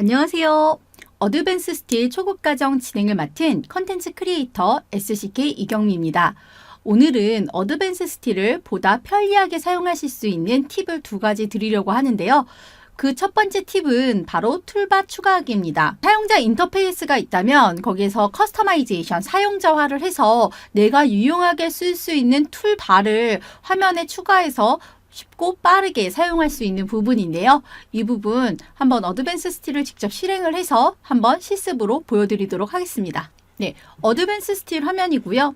안녕하세요. 어드밴스 스틸 초급 과정 진행을 맡은 컨텐츠 크리에이터 SCK 이경미입니다. 오늘은 어드밴스 스틸을 보다 편리하게 사용하실 수 있는 팁을 두 가지 드리려고 하는데요. 그 첫 번째 팁은 바로 툴바 추가하기입니다. 사용자 인터페이스가 있다면 거기에서 커스터마이제이션, 사용자화를 해서 내가 유용하게 쓸 수 있는 툴바를 화면에 추가해서 쉽고 빠르게 사용할 수 있는 부분인데요. 이 부분 한번 어드밴스 스틸을 직접 실행을 해서 한번 실습으로 보여드리도록 하겠습니다. 네, 어드밴스 스틸 화면이고요.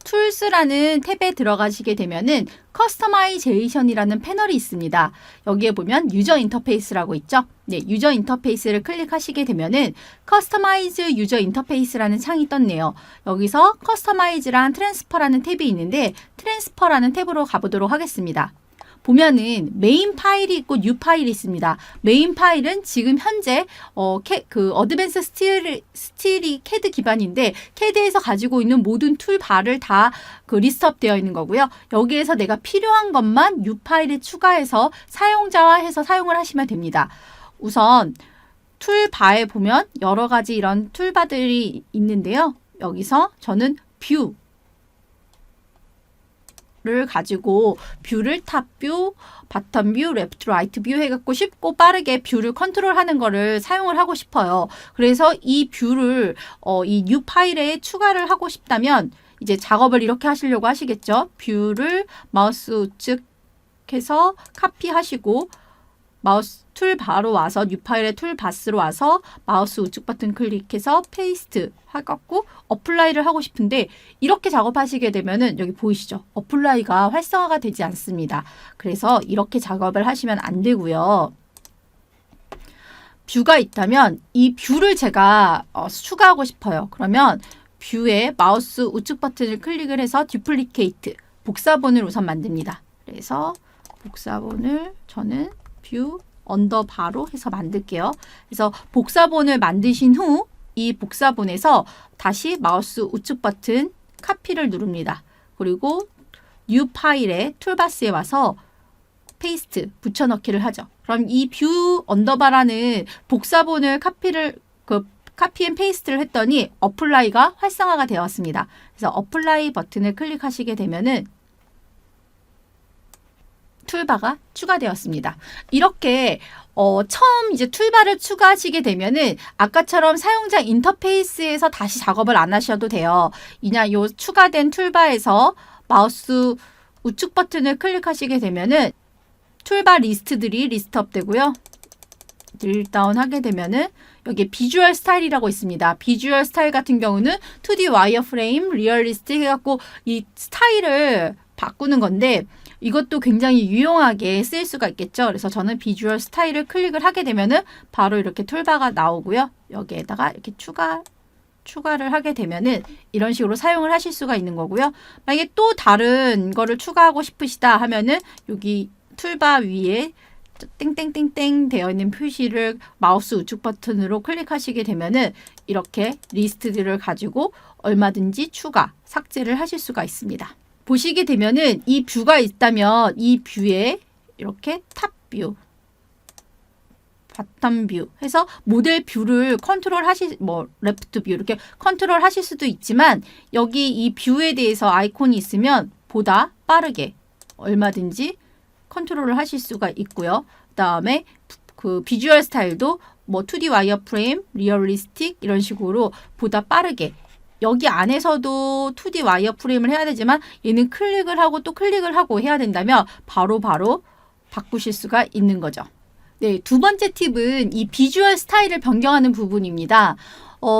툴스라는 탭에 들어가시게 되면은 커스터마이제이션이라는 패널이 있습니다. 여기에 보면 유저 인터페이스라고 있죠. 네, 유저 인터페이스를 클릭하시게 되면은 커스터마이즈 유저 인터페이스라는 창이 떴네요. 여기서 커스터마이즈랑 트랜스퍼라는 탭이 있는데 트랜스퍼라는 탭으로 가보도록 하겠습니다. 보면은 메인 파일이 있고 뉴 파일이 있습니다. 메인 파일은 지금 현재 어드밴스 스틸이 CAD 기반인데 CAD에서 가지고 있는 모든 툴바를 다 리스트업 되어 있는 거고요. 여기에서 내가 필요한 것만 뉴 파일에 추가해서 사용자화해서 사용을 하시면 됩니다. 우선 툴바에 보면 여러 가지 이런 툴바들이 있는데요. 여기서 저는 뷰 를 가지고 뷰를 탑 뷰, 바텀 뷰, 레프트 라이트 뷰 해갖고 쉽고 빠르게 뷰를 컨트롤하는 거를 사용을 하고 싶어요. 그래서 이 뷰를 이 뉴 파일에 추가를 하고 싶다면 이제 작업을 이렇게 하시려고 하시겠죠. 뷰를 마우스 우측해서 카피하시고 마우스 툴바로 와서 뉴 파일의 툴바스로 와서 마우스 우측 버튼 클릭해서 페이스트 해갖고 어플라이를 하고 싶은데 이렇게 작업하시게 되면은 여기 보이시죠? 어플라이가 활성화가 되지 않습니다. 그래서 이렇게 작업을 하시면 안 되고요. 뷰가 있다면 이 뷰를 제가 추가하고 싶어요. 그러면 뷰에 마우스 우측 버튼을 클릭을 해서 듀플리케이트 복사본을 우선 만듭니다. 그래서 복사본을 저는 뷰 언더바로 해서 만들게요. 그래서 복사본을 만드신 후 이 복사본에서 다시 마우스 우측 버튼 카피를 누릅니다. 그리고 뉴 파일의 툴바스에 와서 페이스트 붙여넣기를 하죠. 그럼 이 뷰 언더바라는 복사본을 카피 앤 페이스트를 했더니 어플라이가 활성화가 되었습니다. 그래서 어플라이 버튼을 클릭하시게 되면은 툴바가 추가되었습니다. 이렇게 처음 이제 툴바를 추가하시게 되면은 아까처럼 사용자 인터페이스에서 다시 작업을 안 하셔도 돼요. 요 추가된 툴바에서 마우스 우측 버튼을 클릭하시게 되면은 툴바 리스트들이 리스트업 되고요. 딜다운 하게 되면은 여기 비주얼 스타일이라고 있습니다. 비주얼 스타일 같은 경우는 2D 와이어프레임, 리얼리스틱 해갖고 이 스타일을 바꾸는 건데 이것도 굉장히 유용하게 쓰일 수가 있겠죠. 그래서 저는 비주얼 스타일을 클릭을 하게 되면은 바로 이렇게 툴바가 나오고요. 여기에다가 이렇게 추가를 하게 되면은 이런 식으로 사용을 하실 수가 있는 거고요. 만약에 또 다른 거를 추가하고 싶으시다 하면은 여기 툴바 위에 땡땡땡땡 되어 있는 표시를 마우스 우측 버튼으로 클릭하시게 되면은 이렇게 리스트들을 가지고 얼마든지 추가, 삭제를 하실 수가 있습니다. 보시게 되면은 이 뷰가 있다면 이 뷰에 이렇게 탑 뷰, 바텀 뷰 해서 모델 뷰를 컨트롤 레프트 뷰 이렇게 컨트롤 하실 수도 있지만 여기 이 뷰에 대해서 아이콘이 있으면 보다 빠르게 얼마든지 컨트롤을 하실 수가 있고요. 그다음에 그 비주얼 스타일도 2D 와이어프레임, 리얼리스틱 이런 식으로 보다 빠르게 여기 안에서도 2D 와이어프레임을 해야 되지만 얘는 클릭을 하고 또 클릭을 하고 해야 된다면 바로 바꾸실 수가 있는 거죠. 네, 두 번째 팁은 이 비주얼 스타일을 변경하는 부분입니다.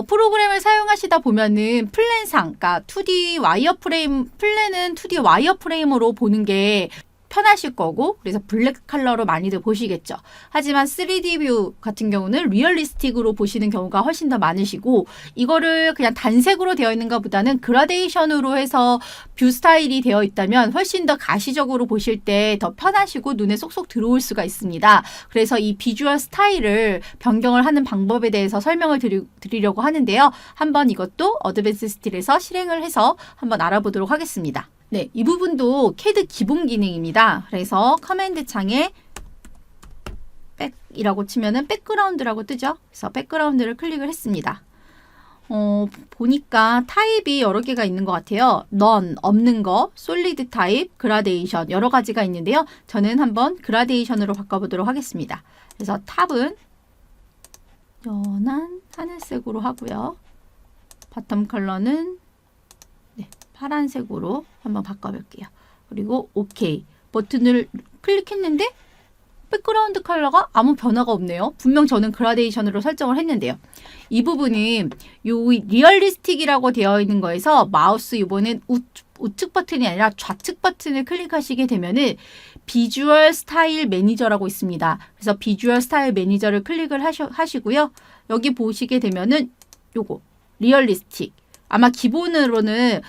프로그램을 사용하시다 보면은 플랜상, 그러니까 2D 와이어프레임, 플랜은 2D 와이어프레임으로 보는 게 편하실 거고 그래서 블랙 컬러로 많이들 보시겠죠. 하지만 3D 뷰 같은 경우는 리얼리스틱으로 보시는 경우가 훨씬 더 많으시고 이거를 그냥 단색으로 되어 있는 것보다는 그라데이션으로 해서 뷰 스타일이 되어 있다면 훨씬 더 가시적으로 보실 때 더 편하시고 눈에 쏙쏙 들어올 수가 있습니다. 그래서 이 비주얼 스타일을 변경을 하는 방법에 대해서 설명을 드리려고 하는데요. 한번 이것도 어드밴스 스틸에서 실행을 해서 한번 알아보도록 하겠습니다. 네, 이 부분도 CAD 기본 기능입니다. 그래서 커맨드 창에 백이라고 치면은 백그라운드라고 뜨죠. 그래서 백그라운드를 클릭을 했습니다. 보니까 타입이 여러 개가 있는 것 같아요. None, 없는 거, 솔리드 타입, 그라데이션 여러 가지가 있는데요. 저는 한번 그라데이션으로 바꿔보도록 하겠습니다. 그래서 탑은 연한 하늘색으로 하고요. 바텀 컬러는 파란색으로 한번 바꿔볼게요. 그리고 OK 버튼을 클릭했는데 백그라운드 컬러가 아무 변화가 없네요. 분명 저는 그라데이션으로 설정을 했는데요. 이 부분은 요 리얼리스틱이라고 되어 있는 거에서 마우스 이번엔 우측 버튼이 아니라 좌측 버튼을 클릭하시게 되면은 비주얼 스타일 매니저라고 있습니다. 그래서 비주얼 스타일 매니저를 클릭을 하시고요. 여기 보시게 되면은 요거 리얼리스틱 아마 기본으로는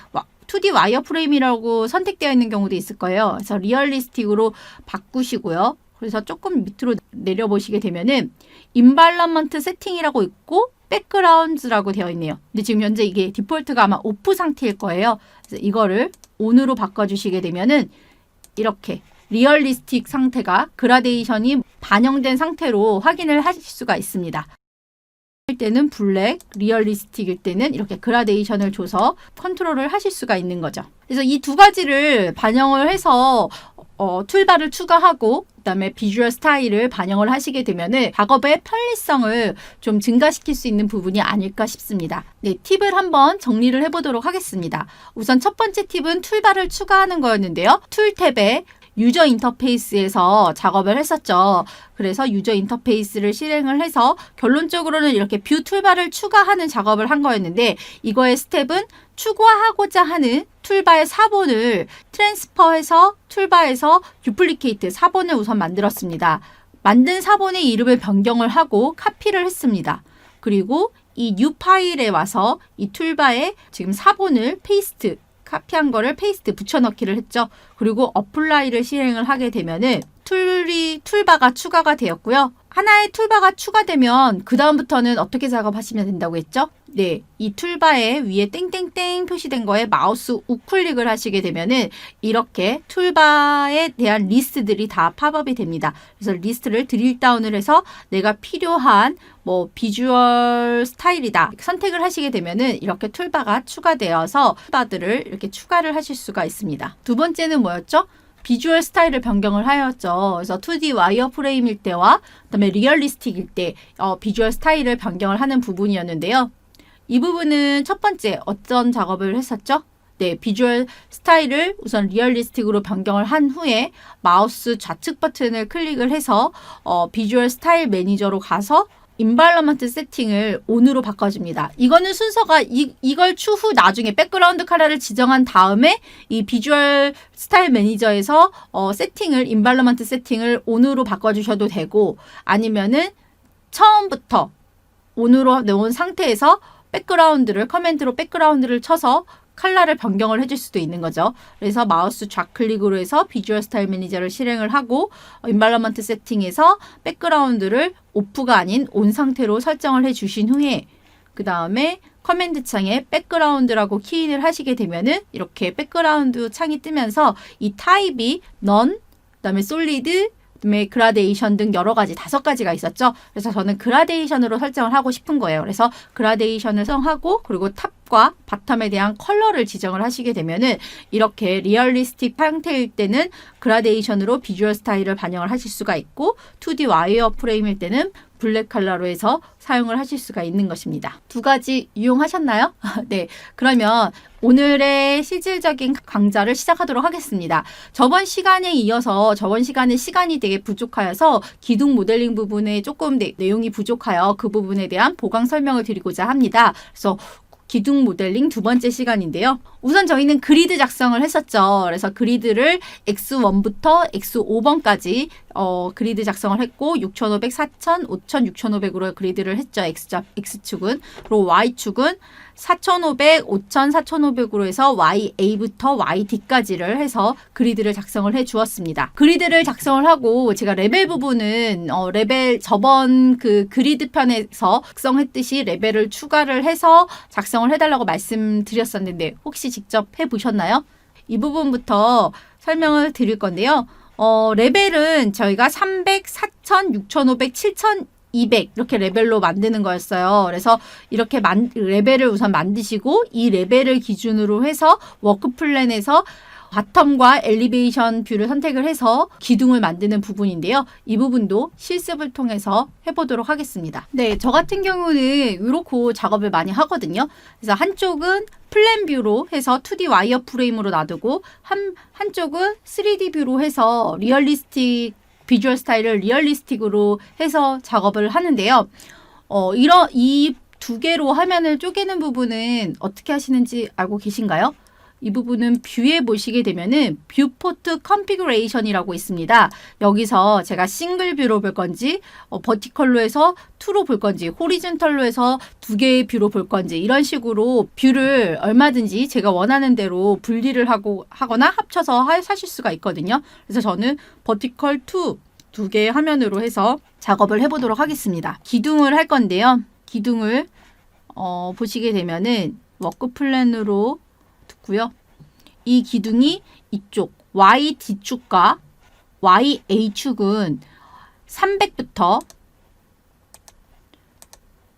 2D 와이어프레임이라고 선택되어 있는 경우도 있을 거예요. 그래서 리얼리스틱으로 바꾸시고요. 그래서 조금 밑으로 내려보시게 되면은 인발런먼트 세팅이라고 있고 백그라운드라고 되어 있네요. 근데 지금 현재 이게 디폴트가 아마 오프 상태일 거예요. 그래서 이거를 온으로 바꿔주시게 되면은 이렇게 리얼리스틱 상태가 그라데이션이 반영된 상태로 확인을 하실 수가 있습니다. 일 때는 블랙, 리얼리스틱일 때는 이렇게 그라데이션을 줘서 컨트롤을 하실 수가 있는 거죠. 그래서 이 두 가지를 반영을 해서 툴바를 추가하고 그다음에 비주얼 스타일을 반영을 하시게 되면은 작업의 편리성을 좀 증가시킬 수 있는 부분이 아닐까 싶습니다. 네, 팁을 한번 정리를 해보도록 하겠습니다. 우선 첫 번째 팁은 툴바를 추가하는 거였는데요. 툴 탭에 유저 인터페이스에서 작업을 했었죠. 그래서 유저 인터페이스를 실행을 해서 결론적으로는 이렇게 뷰 툴바를 추가하는 작업을 한 거였는데 이거의 스텝은 추가하고자 하는 툴바의 사본을 트랜스퍼해서 툴바에서 듀플리케이트 사본을 우선 만들었습니다. 만든 사본의 이름을 변경을 하고 카피를 했습니다. 그리고 이 뉴 파일에 와서 이 툴바에 지금 사본을 페이스트 카피한 거를 페이스트 붙여넣기를 했죠. 그리고 어플라이를 실행을 하게 되면은 툴바가 추가가 되었고요. 하나의 툴바가 추가되면 그 다음부터는 어떻게 작업하시면 된다고 했죠? 네, 이 툴바에 위에 땡땡땡 표시된 거에 마우스 우클릭을 하시게 되면은 이렇게 툴바에 대한 리스트들이 다 팝업이 됩니다. 그래서 리스트를 드릴 다운을 해서 내가 필요한 비주얼 스타일이다 선택을 하시게 되면은 이렇게 툴바가 추가되어서 툴바들을 이렇게 추가를 하실 수가 있습니다. 두 번째는 뭐였죠? 비주얼 스타일을 변경을 하였죠. 그래서 2D 와이어프레임일 때와 그다음에 리얼리스틱일 때 비주얼 스타일을 변경을 하는 부분이었는데요. 이 부분은 첫 번째 어떤 작업을 했었죠? 네, 비주얼 스타일을 우선 리얼리스틱으로 변경을 한 후에 마우스 좌측 버튼을 클릭을 해서 비주얼 스타일 매니저로 가서 인발런먼트 세팅을 온으로 바꿔줍니다. 이거는 순서가 이걸 추후 나중에 백그라운드 컬러를 지정한 다음에 이 비주얼 스타일 매니저에서 세팅을 인발런먼트 세팅을 온으로 바꿔주셔도 되고 아니면은 처음부터 온으로 놓은 상태에서 백그라운드를 커맨드로 백그라운드를 쳐서 컬러를 변경을 해줄 수도 있는 거죠. 그래서 마우스 좌클릭으로 해서 비주얼 스타일 매니저를 실행을 하고 인발런먼트 세팅에서 백그라운드를 오프가 아닌 온 상태로 설정을 해주신 후에 그 다음에 커맨드 창에 백그라운드라고 키인을 하시게 되면은 이렇게 백그라운드 창이 뜨면서 이 타입이 None, 그 다음에 솔리드, 그다음에 그라데이션 등 여러 가지 5가지가 있었죠. 그래서 저는 그라데이션으로 설정을 하고 싶은 거예요. 그래서 그라데이션을 설정하고 그리고 탑과 바텀에 대한 컬러를 지정을 하시게 되면은 이렇게 리얼리스틱 상태일 때는 그라데이션으로 비주얼 스타일을 반영을 하실 수가 있고 2D 와이어 프레임일 때는 블랙 컬러로 해서 사용을 하실 수가 있는 것입니다. 두 가지 이용하셨나요? 네, 그러면 오늘의 실질적인 강좌를 시작하도록 하겠습니다. 저번 시간에 이어서 저번 시간에 시간이 되게 부족하여서 기둥 모델링 부분에 조금 내용이 부족하여 그 부분에 대한 보강 설명을 드리고자 합니다. 그래서 기둥 모델링 두 번째 시간인데요. 우선 저희는 그리드 작성을 했었죠. 그래서 그리드를 X1부터 X5번까지 그리드 작성을 했고 6500, 4000, 5000, 6500으로 그리드를 했죠. X축은. 그리고 Y축은 4500, 5000, 4500으로 해서 YA부터 YD까지를 해서 그리드를 작성을 해 주었습니다. 그리드를 작성을 하고 제가 레벨 부분은 레벨 저번 그 그리드 편에서 작성했듯이 레벨을 추가를 해서 작성을 해달라고 말씀드렸었는데 혹시 직접 해보셨나요? 이 부분부터 설명을 드릴 건데요. 레벨은 저희가 300, 4000, 6500, 7200 이렇게 레벨로 만드는 거였어요. 그래서 이렇게 레벨을 우선 만드시고 이 레벨을 기준으로 해서 워크 플랜에서 바텀과 엘리베이션 뷰를 선택을 해서 기둥을 만드는 부분인데요. 이 부분도 실습을 통해서 해보도록 하겠습니다. 네, 저 같은 경우는 이렇게 작업을 많이 하거든요. 그래서 한쪽은 플랜 뷰로 해서 2D 와이어 프레임으로 놔두고 한쪽은 3D 뷰로 해서 리얼리스틱 비주얼 스타일을 리얼리스틱으로 해서 작업을 하는데요. 이 두 개로 화면을 쪼개는 부분은 어떻게 하시는지 알고 계신가요? 이 부분은 뷰에 보시게 되면은 뷰포트 컨피그레이션이라고 있습니다. 여기서 제가 싱글 뷰로 볼 건지 버티컬로 해서 2로 볼 건지 호리존털로 해서 2개의 뷰로 볼 건지 이런 식으로 뷰를 얼마든지 제가 원하는 대로 분리를 하거나 합쳐서 하실 수가 있거든요. 그래서 저는 버티컬 2 개의 화면으로 해서 작업을 해보도록 하겠습니다. 기둥을 할 건데요. 기둥을 보시게 되면은 워크 플랜으로 고요. 이 기둥이 이쪽 YD축과 YA축은 300부터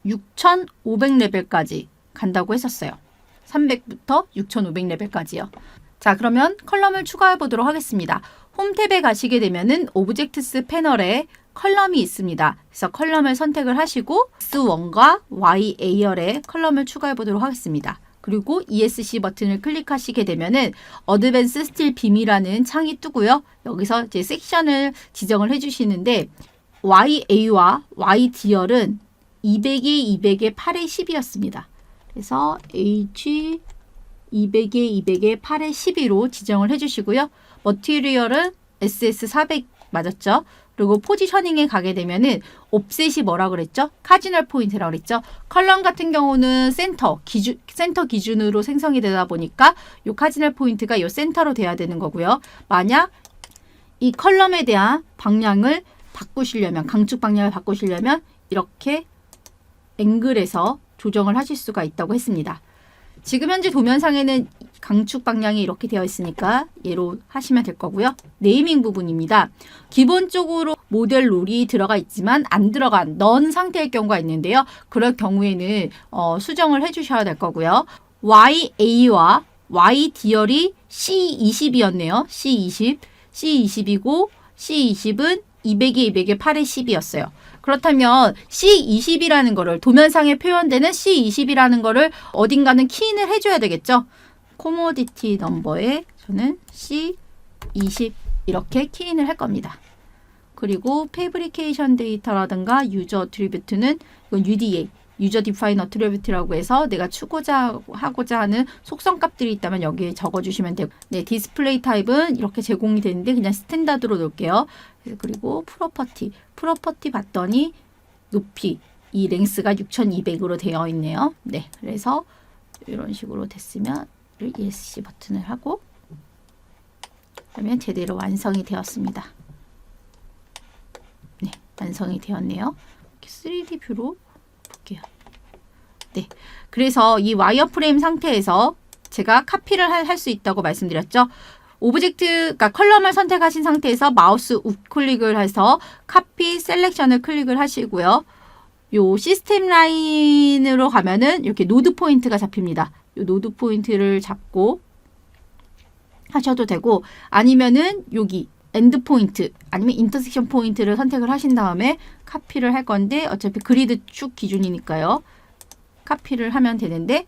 6500레벨까지 간다고 했었어요. 300부터 6500레벨까지요. 자, 그러면 컬럼을 추가해 보도록 하겠습니다. 홈 탭에 가시게 되면은 오브젝트스 패널에 컬럼이 있습니다. 그래서 컬럼을 선택을 하시고 S1과 YA열에 컬럼을 추가해 보도록 하겠습니다. 그리고 ESC 버튼을 클릭하시게 되면은 어드밴스 스틸 빔이라는 창이 뜨고요. 여기서 이제 섹션을 지정을 해주시는데 YA와 YD열은 200에 200에 8에 10이었습니다. 그래서 H 200에 200에 8에 12로 지정을 해주시고요. 머티리얼은 SS400 맞았죠? 그리고 포지셔닝에 가게 되면은 옵셋이 뭐라 그랬죠? 카지널 포인트라고 그랬죠? 컬럼 같은 경우는 센터 기준으로 생성이 되다 보니까 요 카지널 포인트가 요 센터로 돼야 되는 거고요. 만약 이 컬럼에 대한 방향을 바꾸시려면 강축 방향을 바꾸시려면 이렇게 앵글에서 조정을 하실 수가 있다고 했습니다. 지금 현재 도면상에는 강축 방향이 이렇게 되어 있으니까 얘로 하시면 될 거고요. 네이밍 부분입니다. 기본적으로 모델 롤이 들어가 있지만 안 들어간 넌 상태일 경우가 있는데요. 그럴 경우에는 수정을 해주셔야 될 거고요. YA와 YD열이 C20이었네요. C20이고 C20은 200에 200에 8에 10이었어요. 그렇다면 C20이라는 거를 도면상에 표현되는 C20이라는 거를 어딘가는 키인을 해줘야 되겠죠. 코모디티 넘버에 저는 C20 이렇게 키인을 할 겁니다. 그리고 패브리케이션 데이터라든가 유저 어트리뷰트는 이건 UDA, 유저 디파인 어트리뷰트라고 해서 내가 하고자 하는 속성 값들이 있다면 여기에 적어주시면 되고, 네, 디스플레이 타입은 이렇게 제공이 되는데 그냥 스탠다드로 놓을게요. 그리고 프로퍼티 봤더니 높이 이 랭스가 6200으로 되어 있네요. 네, 그래서 이런 식으로 됐으면 ESC 버튼을 하고 그러면 제대로 완성이 되었습니다. 네, 완성이 되었네요. 3D 뷰로 볼게요. 네, 그래서 이 와이어프레임 상태에서 제가 카피를 할 수 있다고 말씀드렸죠. 그러니까 컬럼을 선택하신 상태에서 마우스 우클릭을 해서 카피 셀렉션을 클릭을 하시고요. 요 시스템 라인으로 가면은 이렇게 노드 포인트가 잡힙니다. 요 노드 포인트를 잡고 하셔도 되고, 아니면은 여기 엔드 포인트 아니면 인터섹션 포인트를 선택을 하신 다음에 카피를 할 건데, 어차피 그리드 축 기준이니까요. 카피를 하면 되는데,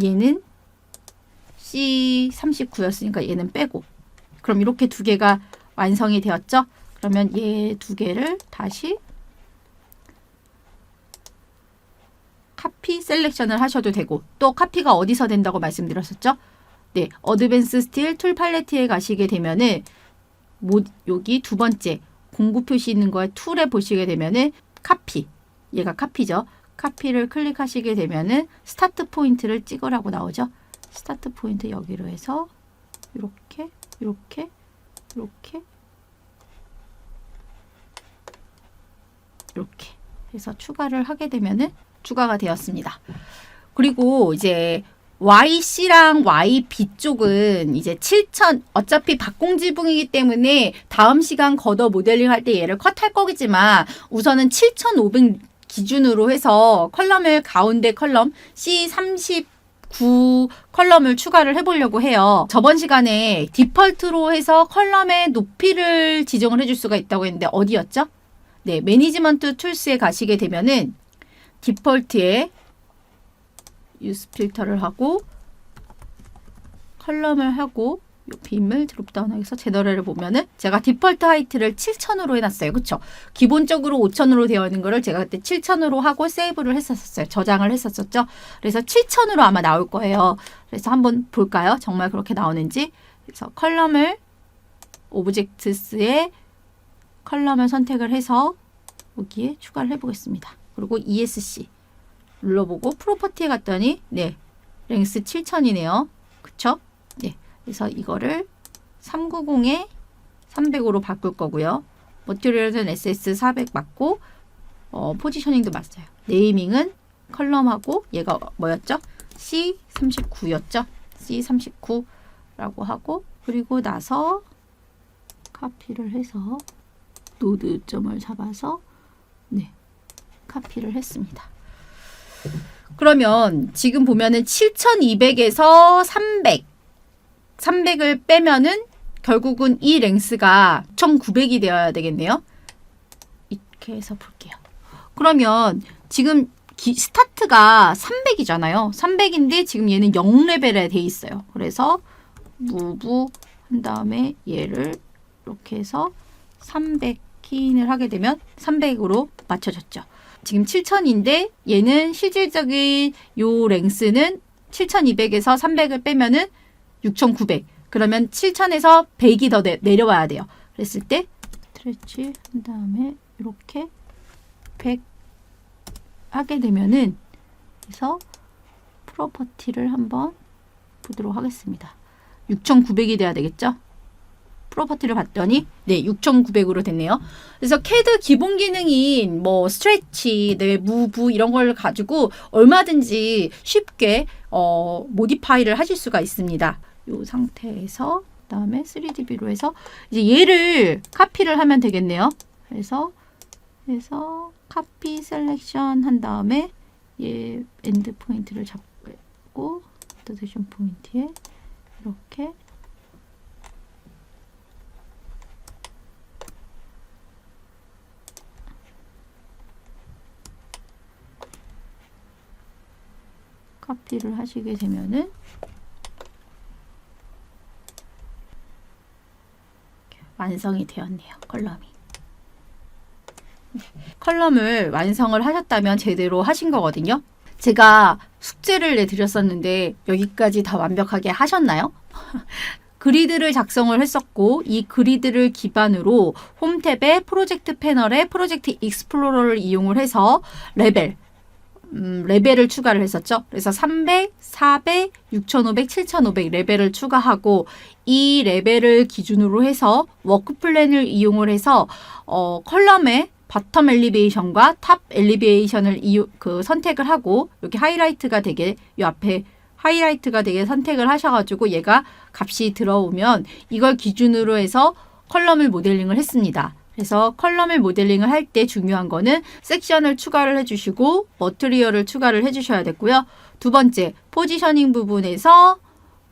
얘는 C39였으니까 얘는 빼고, 그럼 이렇게 두 개가 완성이 되었죠. 그러면 얘 두 개를 다시 카피 셀렉션을 하셔도 되고, 또 카피가 어디서 된다고 말씀드렸었죠. 네, 어드밴스 스틸 툴 팔레트에 가시게 되면은 여기 두 번째 공구 표시 있는 거에 툴에 보시게 되면은 카피, 얘가 카피죠. 카피를 클릭하시게 되면은 스타트 포인트를 찍으라고 나오죠. 스타트 포인트 여기로 해서 이렇게 해서 추가를 하게 되면은 추가가 되었습니다. 그리고 이제 YC랑 YB 쪽은 이제 7000 어차피 박공지붕이기 때문에 다음 시간 걷어 모델링 할 때 얘를 컷할 거겠지만 우선은 7500 기준으로 해서 컬럼을 가운데 컬럼 C39 컬럼을 추가를 해보려고 해요. 저번 시간에 디폴트로 해서 컬럼의 높이를 지정을 해줄 수가 있다고 했는데 어디였죠? 네, 매니지먼트 툴스에 가시게 되면은 디폴트에 유스 필터를 하고 컬럼을 하고 요 빔을 드롭다운해서 제너럴을 보면은 제가 디폴트 하이트를 7000으로 해놨어요. 그쵸? 기본적으로 5000으로 되어 있는 거를 제가 그때 7000으로 하고 세이브를 했었어요. 저장을 했었죠. 그래서 7000으로 아마 나올 거예요. 그래서 한번 볼까요? 정말 그렇게 나오는지. 그래서 컬럼을 오브젝트스에 컬럼을 선택을 해서 여기에 추가를 해보겠습니다. 그리고 ESC 눌러보고 프로퍼티에 갔더니 네, 랭스 7000이네요. 그쵸? 네. 그래서 이거를 390에 300으로 바꿀 거고요. 머티리얼은 SS400 맞고 포지셔닝도 맞아요. 네이밍은 컬럼하고 얘가 뭐였죠? C39였죠? C39라고 하고 그리고 나서 카피를 해서 노드점을 잡아서 네, 카피를 했습니다. 그러면 지금 보면은 7200에서 300을 빼면은 결국은 이 랭스가 1900이 되어야 되겠네요. 이렇게 해서 볼게요. 그러면 지금 스타트가 300이잖아요. 300인데 지금 얘는 0레벨에 돼 있어요. 그래서 무브 한 다음에 얘를 이렇게 해서 300 키인을 하게 되면 300으로 맞춰졌죠. 지금 7000인데 얘는 실질적인 요 랭스는 7200에서 300을 빼면은 6900. 그러면 7000에서 100이 더 내려와야 돼요. 그랬을 때 스트레치 한 다음에 이렇게 100 하게 되면은 그래서 프로퍼티를 한번 보도록 하겠습니다. 6900이 돼야 되겠죠? 프로퍼티를 봤더니 네, 6900으로 됐네요. 그래서 CAD 기본 기능인 뭐 스트레치, 네, 무브 이런 걸 가지고 얼마든지 쉽게 모디파이를 하실 수가 있습니다. 이 상태에서 그다음에 3D뷰로 해서 이제 얘를 카피를 하면 되겠네요. 그래서 카피 셀렉션 한 다음에 얘 엔드 포인트를 잡고 포지션 포인트에 이렇게 카피를 하시게 되면은 완성이 되었네요. 컬럼이. 컬럼을 완성을 하셨다면 제대로 하신 거거든요. 제가 숙제를 내드렸었는데 여기까지 다 완벽하게 하셨나요? 그리드를 작성을 했었고 이 그리드를 기반으로 홈탭의 프로젝트 패널에 프로젝트 익스플로러를 이용을 해서 레벨을 추가를 했었죠. 그래서 300, 400, 6500, 7500 레벨을 추가하고 이 레벨을 기준으로 해서 워크 플랜을 이용을 해서 컬럼의 바텀 엘리베이션과 탑 엘리베이션을 선택을 하고 여기 하이라이트가 되게 이 앞에 하이라이트가 되게 선택을 하셔가지고 얘가 값이 들어오면 이걸 기준으로 해서 컬럼을 모델링을 했습니다. 그래서 컬럼을 모델링을 할 때 중요한 거는 섹션을 추가를 해주시고 머티리얼을 추가를 해주셔야 됐고요. 두 번째, 포지셔닝 부분에서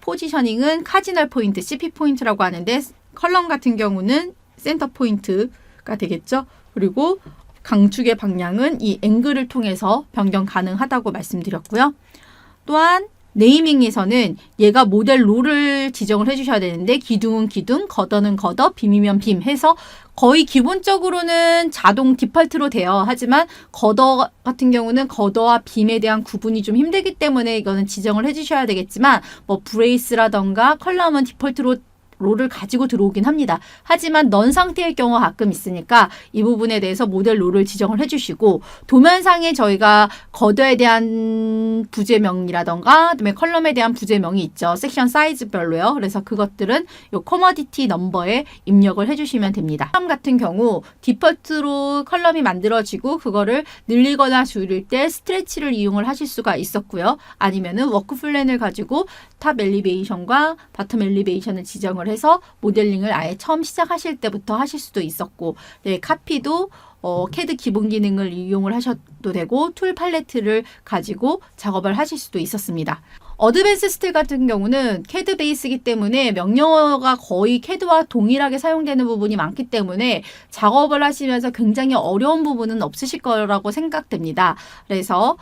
포지셔닝은 카지널 포인트, CP 포인트라고 하는데 컬럼 같은 경우는 센터 포인트가 되겠죠. 그리고 강축의 방향은 이 앵글을 통해서 변경 가능하다고 말씀드렸고요. 또한 네이밍에서는 얘가 모델 롤을 지정을 해주셔야 되는데 기둥은 기둥, 걷어는 걷어, 빔이면 빔 해서 거의 기본적으로는 자동 디폴트로 되어 하지만 걷어 같은 경우는 걷어와 빔에 대한 구분이 좀 힘들기 때문에 이거는 지정을 해주셔야 되겠지만 뭐 브레이스라던가 컬럼은 디폴트로 롤을 가지고 들어오긴 합니다. 하지만 넌 상태의 경우가 가끔 있으니까 이 부분에 대해서 모델 롤을 지정을 해주시고, 도면상에 저희가 걷어에 대한 부제명이라던가 그다음에 컬럼에 대한 부제명이 있죠. 섹션 사이즈별로요. 그래서 그것들은 요 커머디티 넘버에 입력을 해주시면 됩니다. 컬럼 같은 경우 디폴트로 컬럼이 만들어지고 그거를 늘리거나 줄일 때 스트레치를 이용을 하실 수가 있었고요. 아니면은 워크 플랜을 가지고 탑 엘리베이션과 바텀 엘리베이션을 지정을 해서 모델링을 아예 처음 시작하실 때부터 하실 수도 있었고, 네, 카피도 CAD 기본 기능을 이용을 하셔도 되고 툴 팔레트를 가지고 작업을 하실 수도 있었습니다. 어드밴스 스틸 같은 경우는 CAD 베이스이기 때문에 명령어가 거의 CAD와 동일하게 사용되는 부분이 많기 때문에 작업을 하시면서 굉장히 어려운 부분은 없으실 거라고 생각됩니다. 그래서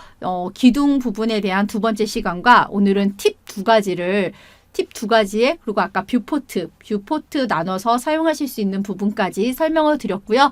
기둥 부분에 대한 두 번째 시간과 오늘은 팁 두 가지에 그리고 아까 뷰포트 나눠서 사용하실 수 있는 부분까지 설명을 드렸고요.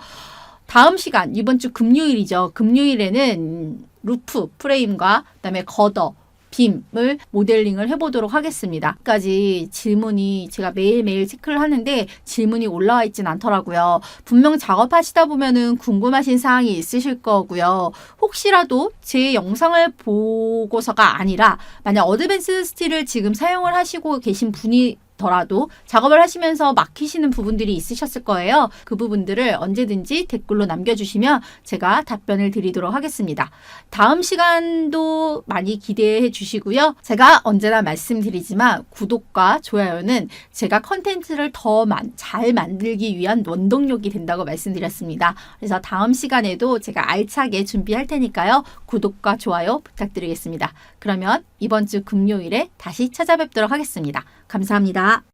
다음 시간, 이번 주 금요일이죠. 금요일에는 루프, 프레임과 그다음에 걷어, 빔을 모델링을 해보도록 하겠습니다. 까지 질문이 제가 매일매일 체크를 하는데 질문이 올라와 있진 않더라고요. 분명 작업하시다 보면은 궁금하신 사항이 있으실 거고요. 혹시라도 제 영상을 보고서가 아니라 만약 어드밴스 스틸을 지금 사용을 하시고 계신 분이 더라도 작업을 하시면서 막히시는 부분들이 있으셨을 거예요. 그 부분들을 언제든지 댓글로 남겨주시면 제가 답변을 드리도록 하겠습니다. 다음 시간도 많이 기대해 주시고요. 제가 언제나 말씀드리지만 구독과 좋아요는 제가 컨텐츠를 더 잘 만들기 위한 원동력이 된다고 말씀드렸습니다. 그래서 다음 시간에도 제가 알차게 준비할 테니까요. 구독과 좋아요 부탁드리겠습니다. 그러면 이번 주 금요일에 다시 찾아뵙도록 하겠습니다. 감사합니다.